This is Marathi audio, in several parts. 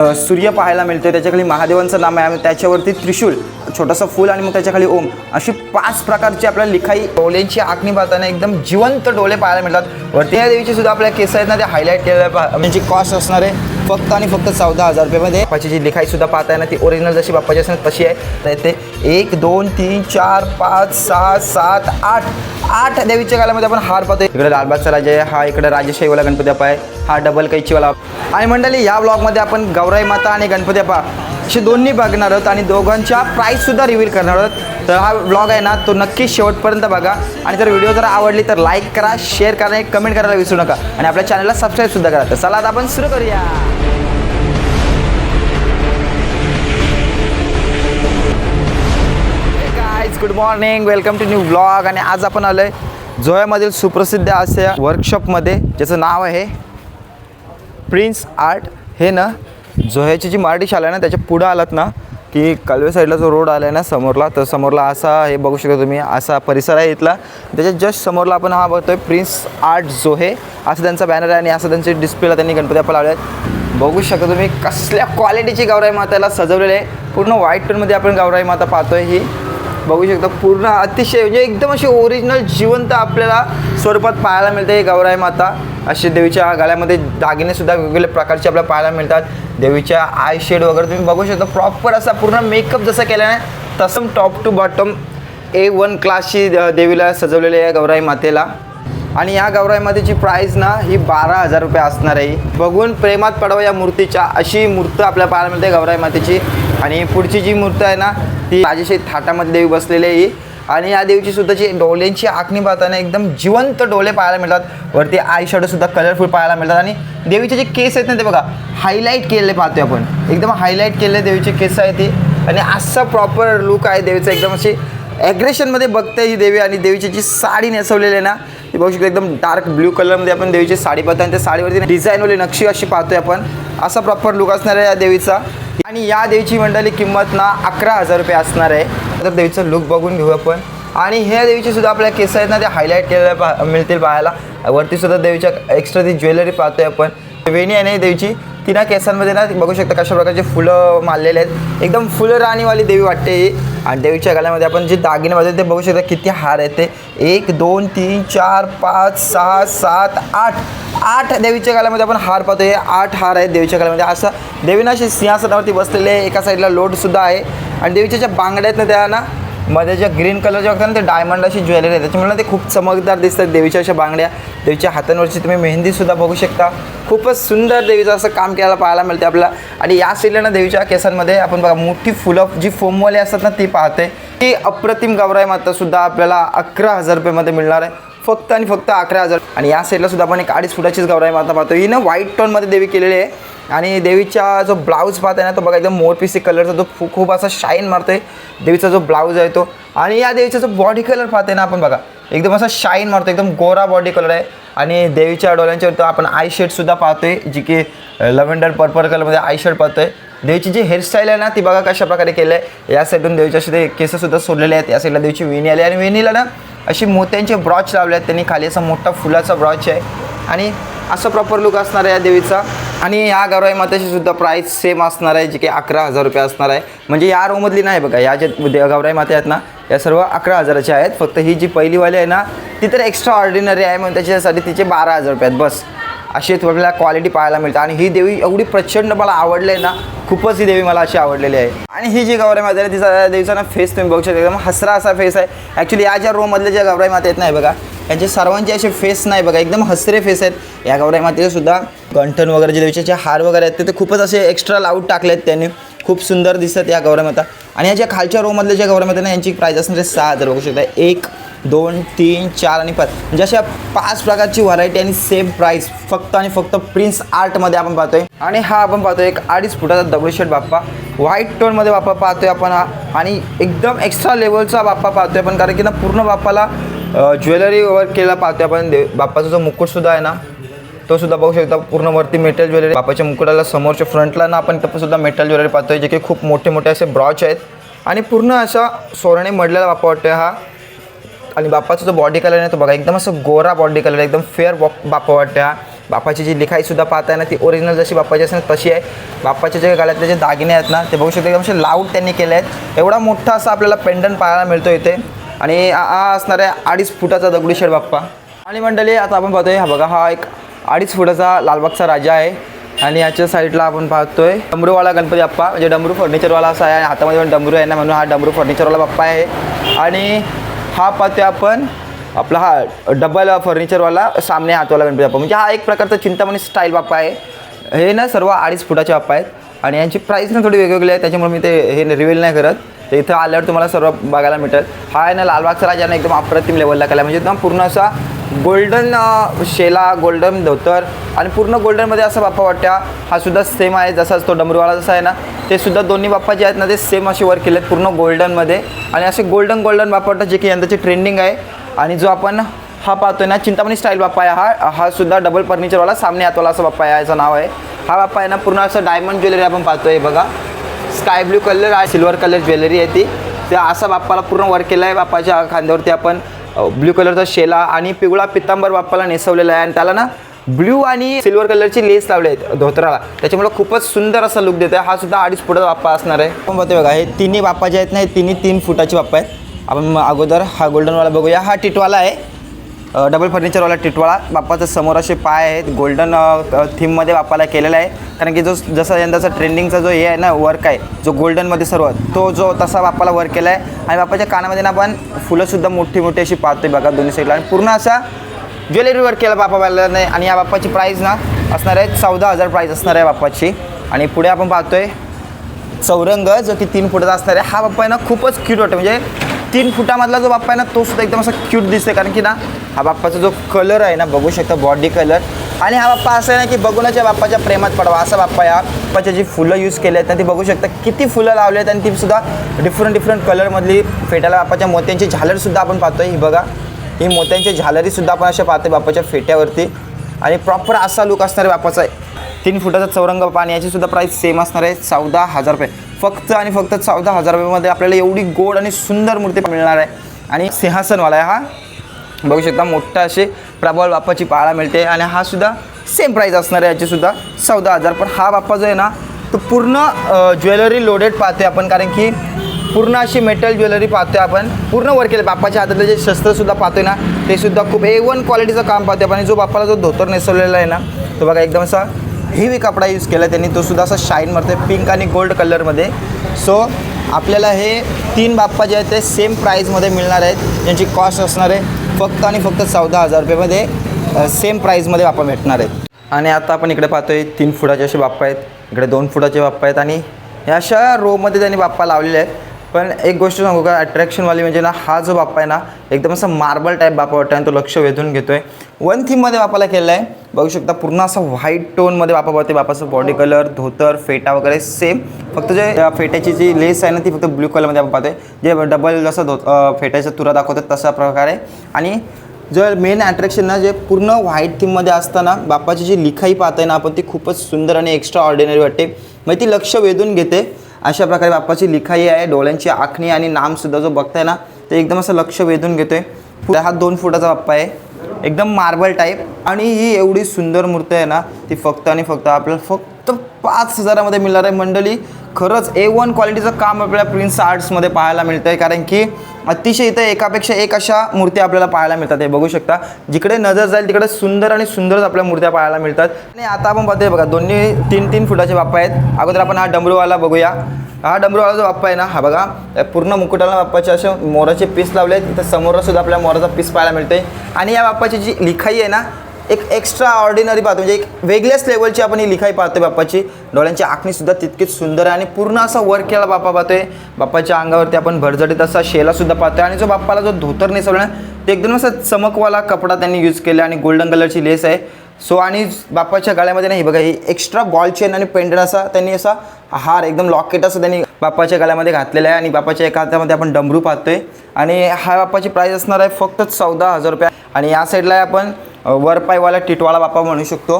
सूर्य पाहायला मिळतो, त्याच्याखाली महादेवांचं नाम आहे आणि त्याच्यावरती त्रिशूल, छोटंसं फूल आणि मग त्याच्याखाली ओम, अशी 5 प्रकारची आपल्याला लिखाई. डोळ्यांची आखणी पाहताना एकदम जिवंत डोळे पाहायला मिळतात. वरती या देवीची सुद्धा आपल्या केस आहेत ना ते हायलाईट केलेलं आहे. त्यांची कॉस्ट असणार आहे फक्त आणि फक्त 14,000 रुपयामध्ये. बाप्पाची जी लिखाई सुद्धा पाहताय ना ती ओरिजिनल जशी बाप्पाची असणार तशी आहे. तर ते 1 2 3 4 5 6 7 8 देवीच्या गाल्यामध्ये आपण हार पाहतोय. इकडे लालबागचा राजा आहे, हा इकडे राजेशाहीवाला गणपती बाप्पा आहे, हा डबल कैचीवाला. आणि मंडळी या ब्लॉगमध्ये आपण गौराई माता आणि गणपती बाप्पा असे दोन्ही बघणार आहोत आणि दोघांच्या प्राईससुद्धा रिव्हील करणार आहोत. तर हा ब्लॉग आहे ना तो नक्की शेवटपर्यंत बघा. आणि जर व्हिडिओ जर आवडली तर लाईक करा, शेअर करा आणि कमेंट करायला विसरू नका. आणि आपल्या चॅनलला सबस्क्राईबसुद्धा करा. तर चला आता आपण सुरू करूया. Good morning, welcome to new blog. आणि आज आपण आलो आहे जोह्यामधील सुप्रसिद्ध अशा वर्कशॉपमध्ये ज्याचं नाव आहे प्रिन्स आर्ट. हे ना जोह्याची जी मराठी शाळा आहे ना त्याच्या पुढं आलात ना की कालवे साईडला जो रोड आला आहे ना समोरला, तर समोरला असा हे बघू शकता तुम्ही, असा परिसर आहे इथला. त्याच्या जस्ट समोरला आपण हा बघतोय प्रिन्स आर्ट जोहे असं त्यांचा बॅनर आहे. आणि असं त्यांचे डिस्प्लेला त्यांनी गणपती बाप्पा लावले आहेत. बघू शकता तुम्ही कसल्या क्वालिटीची गौराई माताला सजवलेली आहे. पूर्ण व्हाईट टोनमध्ये आपण गौराई माता पाहतोय. ही बघू शकता पूर्ण अतिशय म्हणजे एकदम अशी ओरिजिनल जिवंत आपल्याला स्वरूपात पाहायला मिळते ही गौराई माता. अशी देवीच्या गळ्यामध्ये दागिनेसुद्धा वेगवेगळ्या प्रकारचे आपल्याला पाहायला मिळतात. देवीच्या आय शेड वगैरे तुम्ही बघू शकता प्रॉपर असा पूर्ण मेकअप जसं केला आहे तसं टॉप टू बॉटम A1 क्लासची देवीला सजवलेली आहे गौराई मातेला. आणि या गौराई मातेची प्राईस ना ही 12,000 रुपये असणार आहे. बघून प्रेमात पडावं या मूर्तीच्या अशी मूर्त आपल्याला पाहायला मिळते गौराई मातेची. आणि पुढची जी मूर्त आहे ना ती राजेशाही थाटामध्ये देवी बसलेली आहे. आणि या देवीची सुद्धाची डोळ्यांची आखणी पाहताना एकदम जिवंत डोळे पाहायला मिळतात. वरती आय शॅडोसुद्धा कलरफुल पाहायला मिळतात. आणि देवीचे जे केस आहेत ना ते बघा हायलाईट केलेले पाहतोय आपण, एकदम हायलाईट केलेले देवीचे केस आहे ते. आणि असा प्रॉपर लुक आहे देवीचा, एकदम अशी ॲग्रेशनमध्ये बघते ही देवी. आणि देवीची जी साडी नेसवलेली आहे ना ती बघू शकतो एकदम डार्क ब्ल्यू कलरमध्ये आपण देवीची साडी पाहतो. आणि त्या साडीवरती डिझाईनवाली नक्षी अशी पाहतोय आपण. असा प्रॉपर लुक असणार आहे या देवीचा. आणि या देवीची मंडळी किंमत ना 11,000 रुपये असणार आहे. तर देवीचं लुक बघून घेऊ आपण. आणि ह्या देवीची सुद्धा आपल्या केस आहेत ना ते हायलाईट केलेल्या मिळतील पाहायला. वरती सुद्धा देवीच्या एक्स्ट्रा ती ज्वेलरी पाहतोय आपण. वेणी आहे ना देवीची तिना केसांमध्ये ना बघू शकता कशा प्रकारचे फुलं मारलेले आहेत. एकदम फुलं राणीवाली देवी वाटते ही. आणि देवीच्या गळ्यामध्ये आपण जे दागिने बघतो ते बघू शकता किती हार आहेत ते. 1 2 3 4 5 6 7 8 देवीच्या गळ्यामध्ये आपण हार पाहतो. हे 8 हार आहेत देवीच्या गळ्यामध्ये. असं देवीना अशी सिंहासनावरती बसलेले आहे. एका साईडला लोटसुद्धा आहे. आणि देवीच्या ज्या बांगड्या आहेत ना त्या ना मध्ये ज्या ग्रीन कलरच्या बघतात ना ते डायमंड अशी ज्वेलरी आहे त्याच्यामुळे ते खूप चमकदार दिसतात देवीच्या अशा बांगड्या. देवीच्या हातांवरची तुम्ही मेहंदीसुद्धा बघू शकता. खूपच सुंदर देवीचं असं काम केल्याला पाहायला मिळते आपल्याला. आणि या साईडला ना देवीच्या केसांमध्ये आपण बघा मोठी फुलं जी फोमवाली असतात ना ती पाहते. ती अप्रतिम गौराई मातासुद्धा आपल्याला 11,000 रुपयेमध्ये मिळणार आहे. फक्त आणि फक्त 11,000. आणि या साईडला सुद्धा आपण एक 2.5 फुटाचीच गौराई माता पाहतो. ही ना व्हाईट टोनमध्ये देवी केलेली आहे. आणि देवीचा जो ब्लाऊज पाहताय ना तो बघा एकदम मोरपिसी कलरचा जो खूप असा शाईन मारतोय देवीचा जो ब्लाऊज आहे तो. आणि या देवीचा जो बॉडी कलर पाहते ना आपण बघा एकदम असा शाईन मारतो, एकदम गोरा बॉडी कलर आहे. आणि देवीच्या डोळ्यांच्यावर आपण आय शेडसुद्धा पाहतोय जी की लव्हेंडर पर्पल कलरमध्ये आय शेड पाहतोय. देवीची जी हेअरस्टाईल आहे ना ती बघा कशा प्रकारे केलं आहे. या साईडून देवीच्या असे ते केससुद्धा सोडलेले आहेत. या साईडला देवीची वेणी आली आणि वेणीला ना अशी मोत्यांचे ब्रॉच लावले आहेत त्यांनी. खाली असा मोठा फुलाचा ब्रॉच आहे. आणि असं प्रॉपर लुक असणार आहे या देवीचा. आणि या गौराई मातेची सुद्धा प्राईस सेम असणार आहे जी की 11,000 रुपये असणार आहे. म्हणजे या रोमधली नाही बघा, या जे गौराई माते आहेत ना या सर्व 11,000च्या आहेत. फक्त ही जी पहिलीवाली आहे ना ती तर एक्स्ट्रा ऑर्डिनरी आहे म्हणून त्याच्यासाठी तिचे 12,000 रुपये आहेत बस. अशी आपल्याला क्वालिटी पाहायला मिळते. आणि ही देवी एवढी प्रचंड मला आवडली आहे ना, खूपच ही देवी मला अशी आवडलेली आहे. आणि ही जी गौराई माता आहे तिचा देवीचा ना फेस तुम्ही बघू शकता एकदम हसरा असा फेस आहे. ॲक्च्युली या ज्या रोमधल्या ज्या गौराई माता आहेत नाही बघा यांचे सर्वांचे असे फेस नाही बघा एकदम हसरे फेस आहेत. या गौराई मातेचे सुद्धा गंठण वगैरे जे देवीचे हार वगैरे आहेत ते खूपच असे एक्स्ट्रा लावूट टाकले आहेत त्यांनी. खूप सुंदर दिसतात या गौराई माता. आणि या ज्या खालच्या रोमधल्या ज्या गौराई माता ना यांची प्राईस असणार आहे 6,000 बघू शकता. 1 2 3 4 आणि 5 म्हणजे अशा 5 प्रकारची व्हरायटी आणि सेम प्राईस फक्त आणि फक्त प्रिन्स आर्टमध्ये आपण पाहतोय. आणि हा आपण पाहतोय एक 2.5 फुटाचा दगडूशेठ बाप्पा व्हाईट टोनमध्ये बाप्पा पाहतोय आपण हा. आणि एकदम एक्स्ट्रा लेवलचा बाप्पा पाहतोय आपण कारण की ना पूर्ण बाप्पाला ज्वेलरी वर्क केला पाहतोय आपण. बाप्पाचा जो मुकुटसुद्धा आहे ना तो सुद्धा बघू शकता पूर्ण वरती मेटल ज्वेलरी. बाप्पाच्या मुकुटाला समोरच्या फ्रंटला ना आपण इथं सुद्धा मेटल ज्वेलरी पाहतोय जे की खूप मोठे मोठे असे ब्रॉच आहेत. आणि पूर्ण असा सोन्याने मडलेला बाप्पा वाटतोय हा. आणि बाप्पाचा जो बॉडी कलर आहे तो बघा एकदम असं गोरा बॉडी कलर एकदम फेअर बाप्पा वाटतोय हा. बाप्पाची जी लिखाईसुद्धा पाहताय ना ती ओरिजिनल जशी बाप्पाची असते ना तशी आहे. बाप्पाच्या जे गळ्यातले जे दागिने आहेत ना ते बघू शकता एकदम असे लाऊड त्यांनी केले आहेत. एवढा मोठा असा आपल्याला पेंडंट पाहायला मिळतो इथे आणि हा असणार आहे 2.5 फुटाचा दगडूशेठ बाप्पा. आणि मंडळी आता आपण पाहतोय हा बघा हा एक 2.5 फुटाचा लालबागचा राजा आहे. आणि याच्या साईडला आपण पाहतोय डमरूवाला गणपती बाप्पा, म्हणजे डमरू फर्निचरवाला असा आहे आणि हातामध्ये पण डमरू आहे ना म्हणून हा डमरू फर्निचरवाला बाप्पा आहे. आणि हा पाहतोय आपण आपला हा डबल फर्निचरवाला सामने हातवाला गणपती बाप्पा, म्हणजे हा एक प्रकारचा चिंतामणी स्टाईल बाप्पा आहे. हे ना सर्व 2.5 फुटाचे बाप्पा आहेत आणि यांची प्राईस ना थोडी वेगवेगळी आहे त्याच्यामुळे मी ते हे रिव्हील नाही करत. तर इथं आल्यावर तुम्हाला सर्व बघायला मिळेल. हा आहे ना लालबागचा राजाने एकदम अप्रतिम लेवलला केला, म्हणजे एकदम पूर्ण असा गोल्डन शेला, गोल्डन धोतर आणि पूर्ण गोल्डनमध्ये असा बाप्पा वाटतं. हा सुद्धा सेम आहे जसाच तो डमरूवाला जसा आहे ना ते सुद्धा दोन्ही बाप्पा जे आहेत ना ते सेम असे वर्क केलेत पूर्ण गोल्डनमध्ये आणि असे गोल्डन बाप्पा वाटतं जे की यंदाची ट्रेंडिंग आहे. आणि जो आपण हा पाहतोय ना चिंतामणी स्टाईल बाप्पा आहे हा सुद्धा डबल फर्निचरवाला सामने हातवाला असं बाप्पा आहे, याचं नाव आहे. हा बाप्पा आहे ना पूर्ण असं डायमंड ज्वेलरी आपण पाहतोय बघा, स्काय ब्ल्यू कलर आणि सिल्वर कलर ज्वेलरी आहे ती. त्या असा बाप्पाला पूर्ण वर्क केलं आहे. बाप्पाच्या खांद्यावरती आपण ब्ल्यू कलरचा शेला आणि पिवळा पितांबर बाप्पाला नेसवलेला आहे आणि त्याला ना ब्ल्यू आणि सिल्वर कलरची लेस लावले आहेत धोतराला, त्याच्यामुळे खूपच सुंदर असा लुक देतो आहे. हा सुद्धा 2.5 फुटाचा बाप्पा असणार आहे. आपण बघतोय बघा हे तिन्ही बाप्पा जे आहेत ना हे तिन्ही 3 फुटाचे बाप्पा आहेत. आपण अगोदर हा गोल्डनवाला बघूया. हा टिटवाला आहे, डबल फर्निचरवाला टिटवाळा. बाप्पाचं समोर असे पाय आहेत, गोल्डन थीममध्ये बाप्पाला केलेला आहे. कारण की जो जसा यंदाचा ट्रेंडिंगचा जो हे आहे ना वर्क आहे जो गोल्डनमध्ये सर्व तो जो तसा बाप्पाला वर्क केला आहे. आणि बाप्पाच्या कानामध्ये ना आपण फुलंसुद्धा मोठी मोठी अशी पाहतोय बघा दोन्ही साईडला आणि पूर्ण असा ज्वेलरी वर्क केला बाप्पाला नाही. आणि या बाप्पाची प्राईस ना असणार आहे 14,000 प्राईस असणार आहे बाप्पाची. आणि पुढे आपण पाहतोय चौरंग जो की 3 फुटाचा असणार आहे. हा बाप्पा आहे ना खूपच क्यूट वाटतो, म्हणजे 3 फुटामधला जो बाप्पा आहे ना तो सुद्धा एकदम असा क्यूट दिसते. कारण की ना हा बाप्पाचा जो कलर आहे ना बघू शकता बॉडी कलर. आणि हा बाप्पा असं आहे ना की बघूनच या बाप्पाच्या प्रेमात पडावा असा बाप्पा या बाप्पाच्या जी फुलं यूज केले आहेत ना ती बघू शकता किती फुलं लावले आहेत आणि ती सुद्धा डिफरंट कलरमधली फेट्याला बाप्पाच्या मोत्यांची झालरसुद्धा आपण पाहतोय. ही बघा ही मोत्यांची झालरीसुद्धा आपण अशा पाहतोय बाप्पाच्या फेट्यावरती आणि प्रॉपर असा लुक असणार आहे बाप्पाचा. 3 फुटाचा चौरंग बाप्पा आणि याची सुद्धा प्राईस सेम असणार आहे 14,000 रुपये. फक्त आणि फक्त 14,000 रुपयामध्ये आपल्याला एवढी गोड आणि सुंदर मूर्ती मिळणार आहे. आणि सिंहासनवाला आहे हा बघू शकता मोठा असे प्रबळ बाप्पाची पाहायला मिळते आणि हा सुद्धा सेम प्राईस असणार आहे याची सुद्धा 14,000. पण हा बाप्पा जो आहे ना तो पूर्ण ज्वेलरी लोडेड पाहतोय आपण, कारण की पूर्ण अशी मेटल ज्वेलरी पाहतोय आपण, पूर्ण वर्क केलं. बाप्पाच्या हातातले जे शस्त्रसुद्धा पाहतोय ना ते सुद्धा खूप A1 क्वालिटीचं काम पाहतोय आपण. आणि जो बाप्पाला जो धोतर नेसवलेला आहे ना तो बघा एकदम असा हेवी कपडा यूज केला त्यांनी, तो सुद्धा असा शाईन मारतोय पिंक आणि गोल्ड कलरमध्ये. सो आपल्याला हे 3 बाप्पा जे आहेत ते सेम प्राईजमध्ये मिळणार आहेत, ज्यांची कॉस्ट असणार आहे फक्त आणि फक्त 14,000 रुपयामध्ये सेम प्राईजमध्ये बाप्पा भेटणार आहेत. आणि आता आपण इकडे पाहतोय 3 फुटाचे असे बाप्पा आहेत, इकडे 2 फुटाचे बाप्पा आहेत आणि ह्या अशा रोमध्ये त्यांनी बाप्पा लावलेले आहेत. पण एक गोष्ट सांगू का अट्रॅक्शनवाली म्हणजे ना हा जो बाप्पा आहे ना एकदम असा मार्बल टाईप बाप्पा वाटतो आणि तो लक्ष वेधून घेतो आहे. 1 थीममध्ये बाप्पाला केलेला आहे बघू शकता. पूर्ण असा व्हाईट टोनमध्ये बाप्पा पाहते. बाप्पाचं बॉडी कलर धोतर फेटा वगैरे सेम, फक्त जे फेट्याची जी लेस आहे ना ती फक्त ब्ल्यू कलरमध्ये आपण पाहतोय. जे डबल जसं फेट्याचा तुरा दाखवतात तसा प्रकारे. आणि जर मेन अट्रॅक्शन ना जे पूर्ण व्हाईट थीममध्ये असताना बाप्पाची जी लिखाई पाहताय ना आपण ती खूपच सुंदर आणि एक्स्ट्रा ऑर्डिनरी वाटते, म्हणजे ती लक्ष वेधून घेते. अशा प्रकारे बाप्पाची लिखाई आहे, डोळ्यांची आखणी आणि नामसुद्धा जो बघताय ना ते एकदम असं लक्ष वेधून घेतोय. हा 2 फुटाचा बाप्पा आहे एकदम मार्बल टाईप. आणि ही एवढी सुंदर मूर्ती आहे ना ती फक्त आणि फक्त आपल्याला फक्त 5,000मध्ये मिळणार आहे. मंडळी खरंच A1 क्वालिटीचं काम आपल्याला प्रिन्स आर्ट्समध्ये पाहायला मिळतं आहे, कारण की अतिशय इथं एकापेक्षा एक अशा मूर्त्या आपल्याला पाहायला मिळतात. हे बघू शकता जिकडे नजर जाईल तिकडे सुंदर आणि सुंदरच आपल्या मूर्त्या पाहायला मिळतात. आणि आता आपण पाहतोय बघा दोन्ही 3-3 फुटाचे बाप्पा आहेत. अगोदर आपण हा डमरूवाला बघूया. हा डमरूवाला जो बाप्पा आहे ना हा बघा पूर्ण मुकुटाला बाप्पाचे असे मोराचे पीस लावले आहेत. इथं समोर सुद्धा आपल्याला मोराचा पीस पाहायला मिळते. आणि या बाप्पाची जी लिखाई आहे ना एक एक्स्ट्रा ऑर्डिनरी पाहतो, म्हणजे एक वेगळ्याच लेवलची आपण ही लिखाई पाहतोय. बाप्पाची डोळ्यांची आखणीसुद्धा तितकीच सुंदर आहे आणि पूर्ण असा वर्क केला बाप्पा पाहतोय. बाप्पाच्या अंगावरती आपण भरजडीत असा शेलासुद्धा पाहतोय. आणि जो बाप्पाला जो धोतर नेसवला ते एकदम असा चमकवाला कपडा त्यांनी यूज केला आणि गोल्डन कलरची लेस आहे. सो आणि बाप्पाच्या गळ्यामध्ये नाही बघा ही एक्स्ट्रा बॉल चेन आणि पेंडंट असा त्यांनी असा हार एकदम लॉकेट असं त्यांनी बाप्पाच्या गळ्यामध्ये घातलेला आहे. आणि बाप्पाच्या एका हातामध्ये आपण डमरू पाहतोय. आणि हा बाप्पाची प्राईस असणार आहे फक्त 14,000 रुपये. आणि या साईडला आपण वरपायवाला टिटवाळा बाप्पा म्हणू शकतो.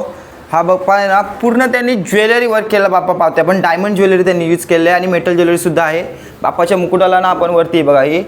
हा बाप्पा आहे ना पूर्ण त्यांनी ज्वेलरी वर्क केलं बाप्पा पाहतोय आपण. डायमंड ज्वेलरी त्यांनी यूज केली आहे आणि मेटल ज्वेलरी सुद्धा आहे. बाप्पाच्या मुकुटाला ना आपण वरती बघा ही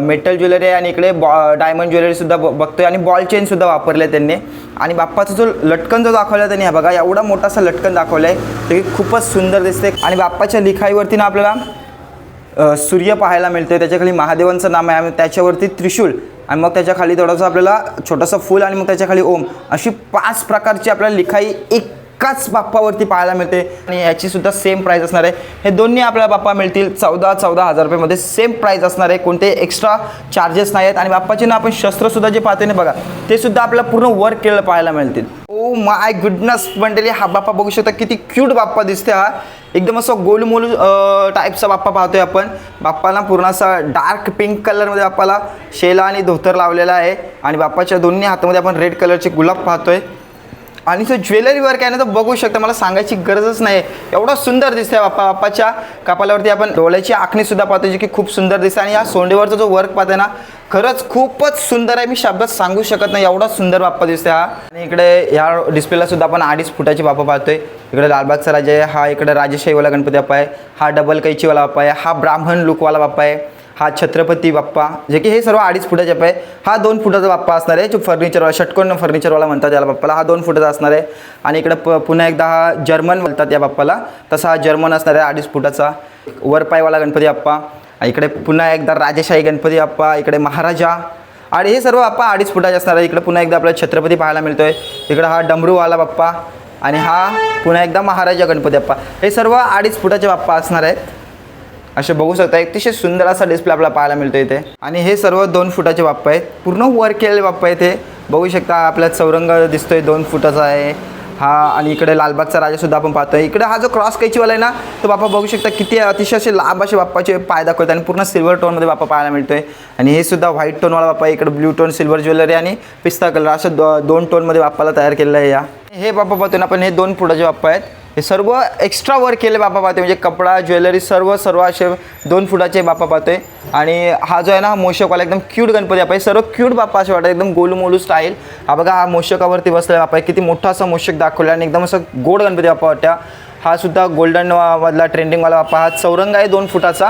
मेटल ज्वेलरी आहे आणि इकडे डायमंड ज्वेलरी सुद्धा बघतोय आणि बॉल चेन सुद्धा वापरले त्यांनी. आणि बाप्पाचा जो लटकन जो दाखवला त्यांनी हा बघा एवढा मोठासा लटकन दाखवलाय ते खूपच सुंदर दिसते. आणि बाप्पाच्या लिखाईवरती ना आपल्याला सूर्य पाहायला मिळतोय. त्याच्याखाली महादेवांचं नाम आहे, त्याच्यावरती त्रिशूल आणि मग त्याच्या खाली थोडंसं आपल्याला छोटंसं फूल आणि मग त्याच्या खाली ओम, अशी 5 प्रकारची आपल्याला लिखाई एकाच बाप्पावरती पाहायला मिळते. आणि याची सुद्धा सेम प्राईस असणार आहे. हे दोन्ही आपल्याला बाप्पा मिळतील 14,000 रुपयामध्ये. सेम प्राईस असणार आहे, कोणते एक्स्ट्रा चार्जेस नाही आहेत. आणि बाप्पाचे ना आपण शस्त्रसुद्धा जे पाहतोय ना बघा ते सुद्धा आपल्याला पूर्ण वर्क केलेलं पाहायला मिळतील. ओ माय गुडनेस मंडळी, हा बाप्पा बघू शकता किती क्यूट बाप्पा दिसते. हा एकदम असं गोलमोल टाईपचा बाप्पा पाहतोय आपण. बाप्पाला पूर्ण असा डार्क पिंक कलरमध्ये बाप्पाला शेला आणि धोतर लावलेला आहे. आणि बाप्पाच्या दोन्ही हातामध्ये आपण रेड कलरचे गुलाब पाहतोय. आणि तो ज्वेलरी वर्क आहे ना तर बघू शकता, मला सांगायची गरजच नाही, एवढा सुंदर दिसतंय बाप्पा. बाप्पाच्या कपालावरती आपण डोळ्याची आखणीसुद्धा पाहतो जी की खूप सुंदर दिसते. आणि या सोंडेवरचा जो वर्क पाहतोय ना खरंच खूपच सुंदर आहे, मी शब्दात सांगू शकत नाही एवढा सुंदर बाप्पा दिसते हा. आणि इकडे ह्या डिस्प्लेला सुद्धा आपण 2.5 फुटाची बाप्पा पाहतोय. इकडे लालबागचा राजा आहे, हा इकडे राजेशाहीवाला गणपती बाप्पा आहे, हा डबल कैचीवाला बाप्पा आहे, हा ब्राह्मण लुकवाला बाप्पा आहे, हा छत्रपती बाप्पा, जे की हे सर्व 2.5 फुटाचे बाप्पा आहे. हा 2 फुटाचा बाप्पा असणार आहे, जो फर्निचरवाला षटकोन फर्निचरवाला म्हणतात याला बाप्पाला. हा 2 फुटाचा असणार आहे. आणि इकडे पुन्हा एकदा हा जर्मन म्हणतात या बाप्पाला, तसा हा जर्मन असणार आहे 2.5 फुटाचा वरपायवाला गणपती बाप्पा. इकडे पुन्हा एकदा राजेशाही गणपती बाप्पा, इकडे महाराजा. आणि हे सर्व बाप्पा 2.5 फुटाचे असणार आहे. इकडे पुन्हा एकदा आपल्याला छत्रपती पाहायला मिळतोय. इकडे हा डमरूवाला बाप्पा आणि हा पुन्हा एकदा महाराजा गणपती बाप्पा. हे सर्व 2.5 फुटाचे बाप्पा असणार आहेत. असे बघू शकता अतिशय सुंदर असा डिस्प्ले आपल्याला पाहायला मिळतो इथे. आणि हे सर्व 2 फुटाचे बाप्पा आहेत, पूर्ण वर्क केलेले बाप्पा आहेत. हे बघू शकता आपल्याला चौरंग दिसतोय 2 फुटाचा आहे हा. आणि इकडे लालबागचा राजासुद्धा आपण पाहतोय. इकडे हा जो क्रॉस कैचीवाला आहे ना तो बाप्पा बघू शकता किती अतिशय असे लांब असे बाप्पाचे पाय दाखवतात. आणि पूर्ण सिल्वर टोनमध्ये बाप्पा पाहायला मिळतोय. आणि हे सुद्धा व्हाईट टोनवाला बाप्पा, इकडे ब्ल्यू टोन सिल्वर ज्वेलरी आणि पिस्ता कलर असं 2 टोनमध्ये बाप्पाला तयार केलेलं आहे. या हे बाप्पा पाहतोय ना आपण, हे 2 फुटाचे बाप्पा आहेत. हे सर्व एक्स्ट्रा वर्क केले बाप्पा पाहतोय, म्हणजे कपडा ज्वेलरी सर्व असे 2 फुटाचे बाप्पा पाहतोय. आणि हा जो आहे ना मोषकवाला एकदम क्यूट गणपती बाप्पा आहे. सर्व क्यूट बाप्पा असे वाटत, एकदम गोलमोलू स्टाईल. हा बघा हा मोषकावरती बसलेला बाप्पा आहे, किती मोठा असा मोषक दाखवला आणि एकदम असं गोड गणपती बाप्पा वाटतं. हा सुद्धा गोल्डन मधला ट्रेंडिंगवाला बाप्पा. हा चौरंग आहे 2 फुटाचा.